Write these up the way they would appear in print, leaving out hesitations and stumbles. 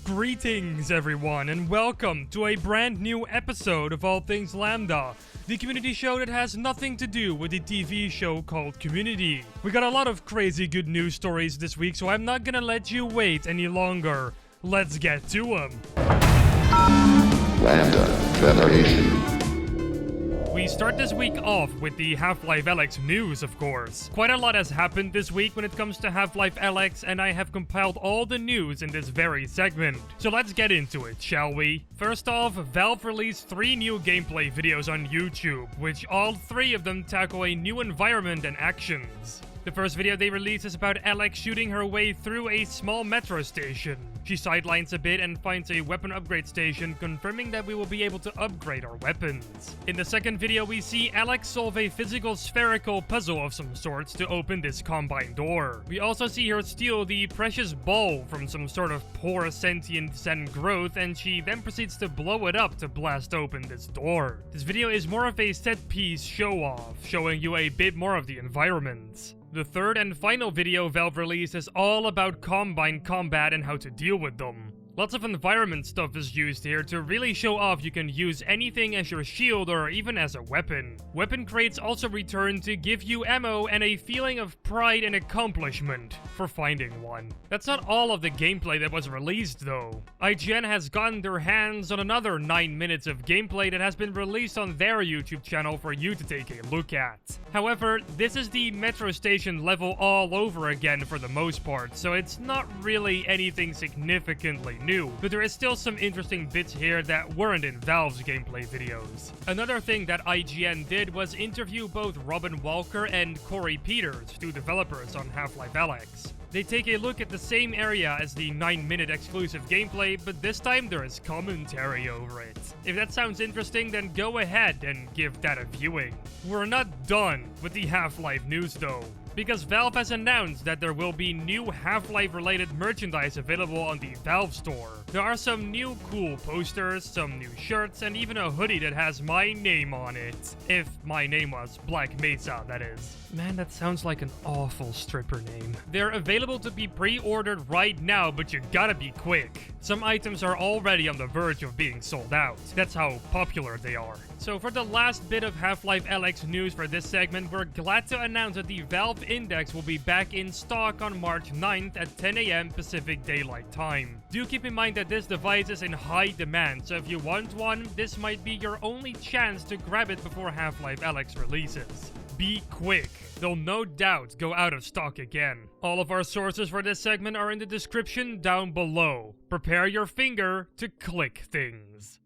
Greetings everyone, and welcome to a brand new episode of All Things Lambda, the community show that has nothing to do with the TV show called Community. We got a lot of crazy good news stories this week, so I'm not gonna let you wait any longer. Let's get to them. LambdaGeneration. We start this week off with the Half-Life Alyx news, of course. Quite a lot has happened this week when it comes to Half-Life Alyx, and I have compiled all the news in this very segment. So let's get into it, shall we? First off, Valve released 3 new gameplay videos on YouTube, which all 3 of them tackle a new environment and actions. The first video they released is about Alyx shooting her way through a small metro station. She sidelines a bit and finds a weapon upgrade station, confirming that we will be able to upgrade our weapons. In the second video, we see Alyx solve a physical spherical puzzle of some sorts to open this combine door. We also see her steal the precious ball from some sort of poor sentient Zen growth, and she then proceeds to blow it up to blast open this door. This video is more of a set piece show-off, showing you a bit more of the environment. The third and final video Valve released is all about Combine combat and how to deal with them. Lots of environment stuff is used here to really show off you can use anything as your shield or even as a weapon. Weapon crates also return to give you ammo and a feeling of pride and accomplishment for finding one. That's not all of the gameplay that was released though. IGN has gotten their hands on another 9 minutes of gameplay that has been released on their YouTube channel for you to take a look at. However, this is the metro station level all over again for the most part, so it's not really anything significantly new, but there is still some interesting bits here that weren't in Valve's gameplay videos. Another thing that IGN did was interview both Robin Walker and Corey Peters, 2 developers on Half-Life Alyx. They take a look at the same area as the 9-minute exclusive gameplay, but this time there is commentary over it. If that sounds interesting, then go ahead and give that a viewing. We're not done with the Half-Life news though, because Valve has announced that there will be new Half-Life related merchandise available on the Valve store. There are some new cool posters, some new shirts, and even a hoodie that has my name on it. If my name was Black Mesa, that is. Man, that sounds like an awful stripper name. They're available to be pre-ordered right now, but you gotta be quick. Some items are already on the verge of being sold out. That's how popular they are. So for the last bit of Half-Life Alyx news for this segment, we're glad to announce that the Valve Index will be back in stock on March 9th at 10 AM Pacific Daylight Time. Do keep in mind that this device is in high demand, so if you want one, this might be your only chance to grab it before Half-Life Alyx releases. Be quick, they'll no doubt go out of stock again. All of our sources for this segment are in the description down below. Prepare your finger to click things.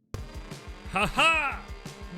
Haha!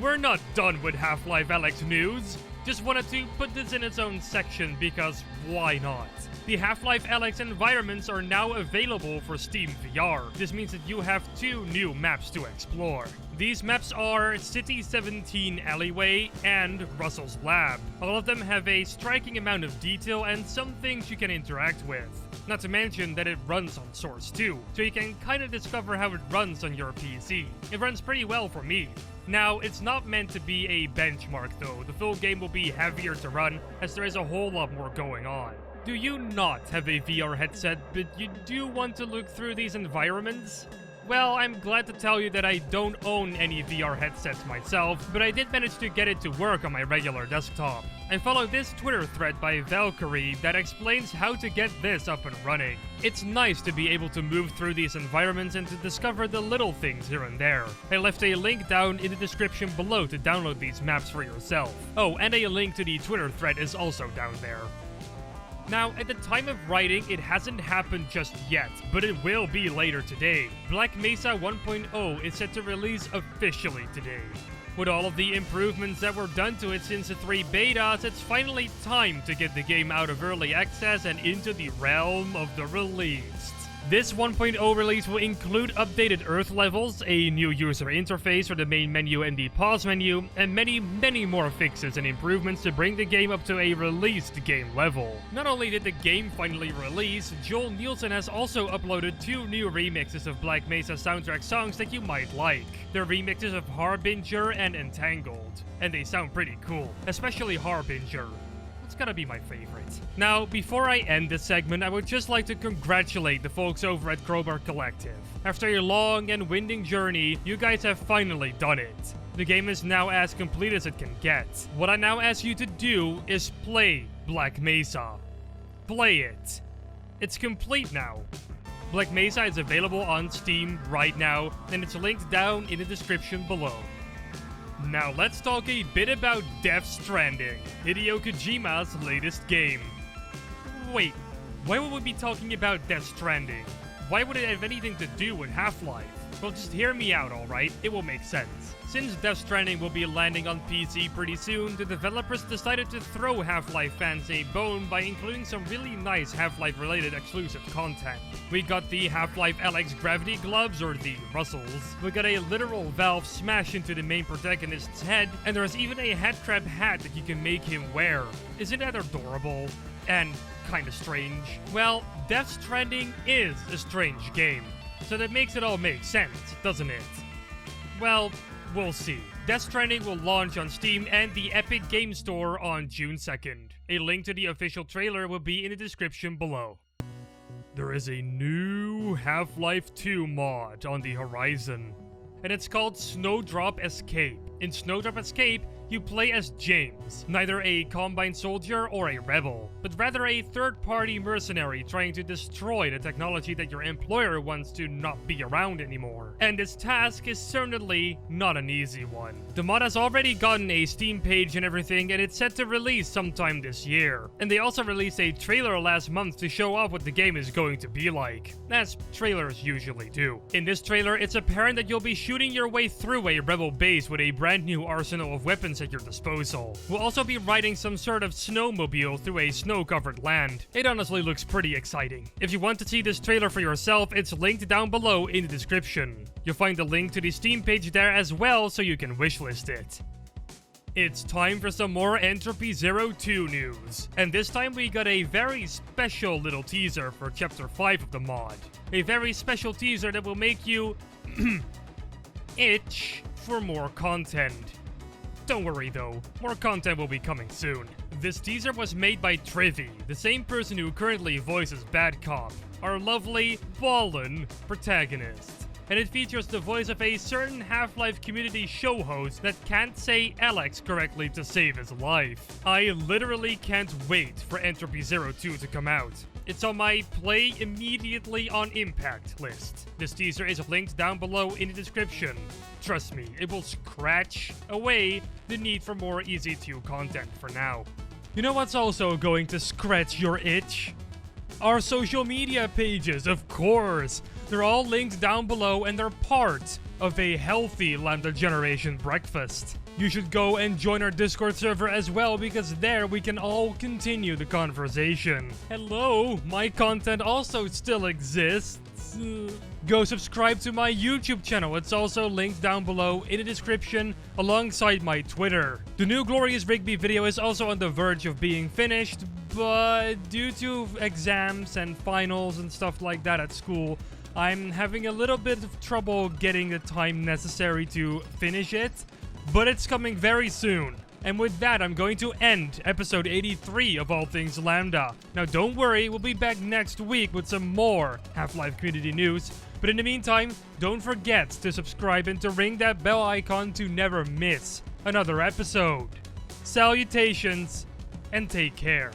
We're not done with Half-Life Alyx news. Just wanted to put this in its own section because why not? The Half-Life Alyx environments are now available for Steam VR. This means that you have 2 new maps to explore. These maps are City 17 Alleyway and Russell's Lab. All of them have a striking amount of detail and some things you can interact with. Not to mention that it runs on Source 2, so you can kinda discover how it runs on your PC. It runs pretty well for me. Now, it's not meant to be a benchmark though. The full game will be heavier to run as there is a whole lot more going on. Do you not have a VR headset, but you do want to look through these environments? Well, I'm glad to tell you that I don't own any VR headsets myself, but I did manage to get it to work on my regular desktop. I follow this Twitter thread by Valkyrie that explains how to get this up and running. It's nice to be able to move through these environments and to discover the little things here and there. I left a link down in the description below to download these maps for yourself. Oh, and a link to the Twitter thread is also down there. Now, at the time of writing, it hasn't happened just yet, but it will be later today. Black Mesa 1.0 is set to release officially today. With all of the improvements that were done to it since the 3 betas, it's finally time to get the game out of early access and into the realm of the released. This 1.0 release will include updated Earth levels, a new user interface for the main menu and the pause menu, and many more fixes and improvements to bring the game up to a released game level. Not only did the game finally release, Joel Nielsen has also uploaded 2 new remixes of Black Mesa soundtrack songs that you might like. They're remixes of Harbinger and Entangled, and they sound pretty cool, especially Harbinger. It's gotta be my favorite. Now, before I end this segment, I would just like to congratulate the folks over at Crowbar Collective. After a long and winding journey, you guys have finally done it. The game is now as complete as it can get. What I now ask you to do is play Black Mesa. Play it. It's complete now. Black Mesa is available on Steam right now, and it's linked down in the description below. Now let's talk a bit about Death Stranding, Hideo Kojima's latest game. Wait, why would we be talking about Death Stranding? Why would it have anything to do with Half-Life? Well, just hear me out, alright? It will make sense. Since Death Stranding will be landing on PC pretty soon, the developers decided to throw Half-Life fans a bone by including some really nice Half-Life related exclusive content. We got the Half-Life Alyx gravity gloves, or the Russells. We got a literal valve smash into the main protagonist's head, and there's even a headcrab hat that you can make him wear. Isn't that adorable? And kinda strange? Well, Death Stranding is a strange game, so that makes it all make sense, doesn't it? Well, we'll see. Death Stranding will launch on Steam and the Epic Game Store on June 2nd. A link to the official trailer will be in the description below. There is a new Half-Life 2 mod on the horizon, and it's called SNOWDROP Escape. In SNOWDROP Escape, you play as James, neither a Combine soldier or a rebel, but rather a third-party mercenary trying to destroy the technology that your employer wants to not be around anymore. And this task is certainly not an easy one. The mod has already gotten a Steam page and everything, and it's set to release sometime this year. And they also released a trailer last month to show off what the game is going to be like, as trailers usually do. In this trailer, it's apparent that you'll be shooting your way through a rebel base with a brand new arsenal of weapons at your disposal. We'll also be riding some sort of snowmobile through a snow-covered land. It honestly looks pretty exciting. If you want to see this trailer for yourself, it's linked down below in the description. You'll find the link to the Steam page there as well, so you can wishlist it. It's time for some more Entropy 02 news. And this time we got a very special little teaser for Chapter 5 of the mod. A very special teaser that will make you itch for more content. Don't worry though, more content will be coming soon. This teaser was made by Trivy, the same person who currently voices Bad Cop, our lovely, ballin' protagonist. And it features the voice of a certain Half-Life community show host that can't say Alyx correctly to save his life. I literally can't wait for Entropy 02 to come out. It's on my play immediately on impact list. This teaser is linked down below in the description. Trust me, it will scratch away the need for more easy-to content for now. You know what's also going to scratch your itch? Our social media pages, of course. They're all linked down below and they're part of a healthy LambdaGeneration breakfast. You should go and join our Discord server as well, because there we can all continue the conversation. Hello, my content also still exists. Go subscribe to my YouTube channel. It's also linked down below in the description alongside my Twitter. The new Glorious Rigby video is also on the verge of being finished, but due to exams and finals and stuff like that at school, I'm having a little bit of trouble getting the time necessary to finish it, but it's coming very soon. And with that, I'm going to end episode 83 of All Things Lambda. Now don't worry, we'll be back next week with some more Half-Life community news. But in the meantime, don't forget to subscribe and to ring that bell icon to never miss another episode. Salutations, and take care.